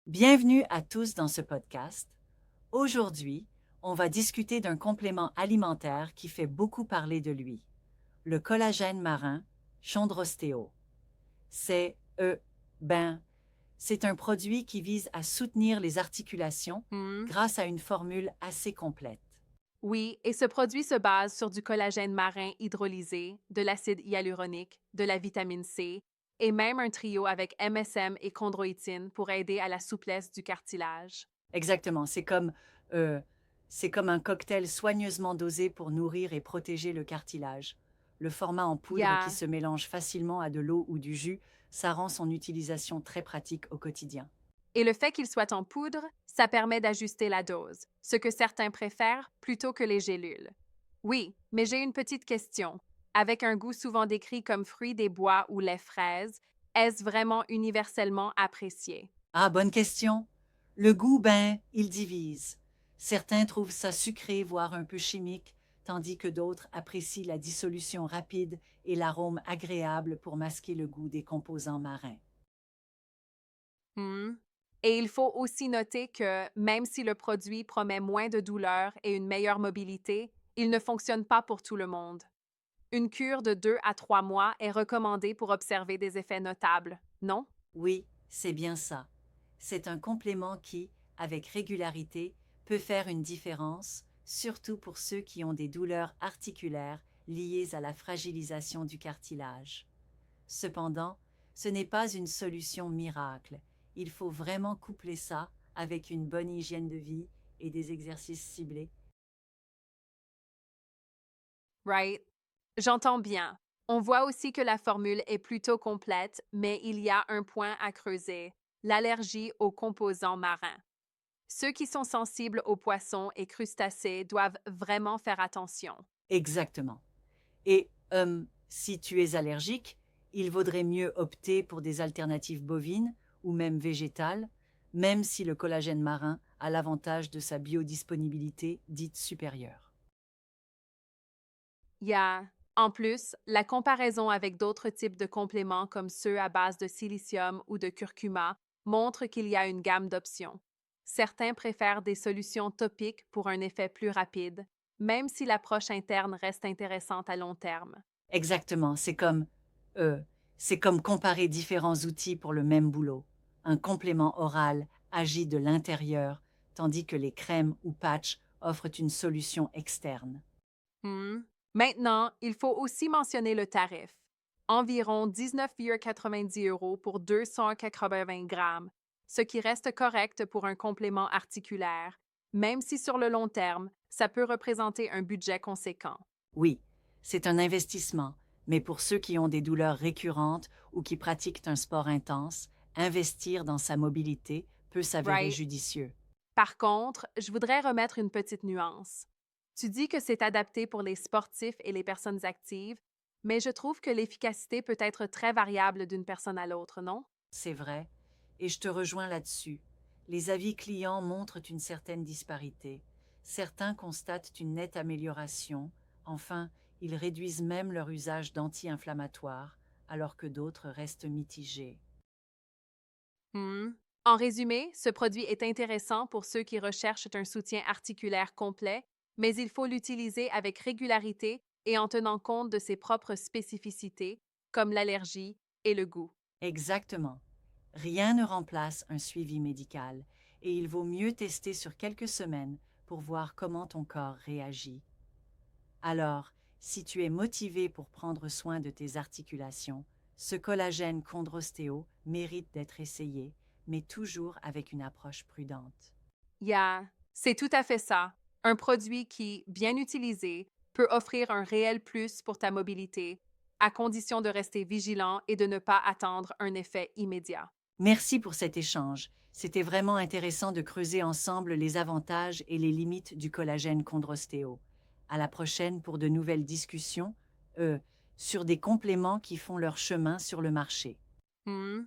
Bienvenue à tous dans ce podcast. Aujourd'hui, on va discuter d'un complément alimentaire qui fait beaucoup parler de lui, le collagène marin, chondrostéo. C'est, ben, c'est un produit qui vise à soutenir les articulations Hmm. grâce à une formule assez complète. Oui, et ce produit se base sur du collagène marin hydrolysé, de l'acide hyaluronique, de la vitamine C et même un trio avec MSM et chondroïtine pour aider à la souplesse du cartilage. Exactement, euh, c'est comme un cocktail soigneusement dosé pour nourrir et protéger le cartilage. Le format en poudre qui Yeah. se mélange facilement à de l'eau ou du jus, ça rend son utilisation très pratique au quotidien. Et le fait qu'il soit en poudre, ça permet d'ajuster la dose, ce que certains préfèrent plutôt que les gélules. Oui, mais j'ai une petite question. Avec un goût souvent décrit comme fruit des bois ou lait fraise, est-ce vraiment universellement apprécié? Ah, bonne question. Le goût, il divise. Certains trouvent ça sucré, voire un peu chimique, tandis que d'autres apprécient la dissolution rapide et l'arôme agréable pour masquer le goût des composants marins. Hmm. Et il faut aussi noter que même si le produit promet moins de douleur et une meilleure mobilité, il ne fonctionne pas pour tout le monde. Une cure de 2 à 3 mois est recommandée pour observer des effets notables, non? Oui, c'est bien ça. C'est un complément qui, avec régularité, peut faire une différence, surtout pour ceux qui ont des douleurs articulaires liées à la fragilisation du cartilage. Cependant, ce n'est pas une solution miracle. Il faut vraiment coupler ça avec une bonne hygiène de vie et des exercices ciblés. Right? J'entends bien. On voit aussi que la formule est plutôt complète, mais il y a un point à creuser, l'allergie aux composants marins. Ceux qui sont sensibles aux poissons et crustacés doivent vraiment faire attention. Exactement. Et si tu es allergique, il vaudrait mieux opter pour des alternatives bovines ou même végétales, même si le collagène marin a l'avantage de sa biodisponibilité dite supérieure. Yeah. En plus, la comparaison avec d'autres types de compléments comme ceux à base de silicium ou de curcuma montre qu'il y a une gamme d'options. Certains préfèrent des solutions topiques pour un effet plus rapide, même si l'approche interne reste intéressante à long terme. Exactement, euh, c'est comme comparer différents outils pour le même boulot. Un complément oral agit de l'intérieur, tandis que les crèmes ou patchs offrent une solution externe. Hmm. Maintenant, il faut aussi mentionner le tarif. Environ 19,90 € pour 280 grammes, ce qui reste correct pour un complément articulaire, même si sur le long terme, ça peut représenter un budget conséquent. Oui, c'est un investissement, mais pour ceux qui ont des douleurs récurrentes ou qui pratiquent un sport intense, investir dans sa mobilité peut s'avérer Right? judicieux. Par contre, je voudrais remettre une petite nuance. Tu dis que c'est adapté pour les sportifs et les personnes actives, mais je trouve que l'efficacité peut être très variable d'une personne à l'autre, non? C'est vrai, et je te rejoins là-dessus. Les avis clients montrent une certaine disparité. Certains constatent une nette amélioration, enfin, ils réduisent même leur usage d'anti-inflammatoires, alors que d'autres restent mitigés. Hmm. En résumé, ce produit est intéressant pour ceux qui recherchent un soutien articulaire complet, mais il faut l'utiliser avec régularité et en tenant compte de ses propres spécificités, comme l'allergie et le goût. Exactement. Rien ne remplace un suivi médical, et il vaut mieux tester sur quelques semaines pour voir comment ton corps réagit. Alors, si tu es motivé pour prendre soin de tes articulations, ce collagène chondrostéo mérite d'être essayé, mais toujours avec une approche prudente. Yeah, c'est tout à fait ça. Un produit qui, bien utilisé, peut offrir un réel plus pour ta mobilité, à condition de rester vigilant et de ne pas attendre un effet immédiat. Merci pour cet échange. C'était vraiment intéressant de creuser ensemble les avantages et les limites du collagène chondrostéo. À la prochaine pour de nouvelles discussions euh, sur des compléments qui font leur chemin sur le marché. Hmm.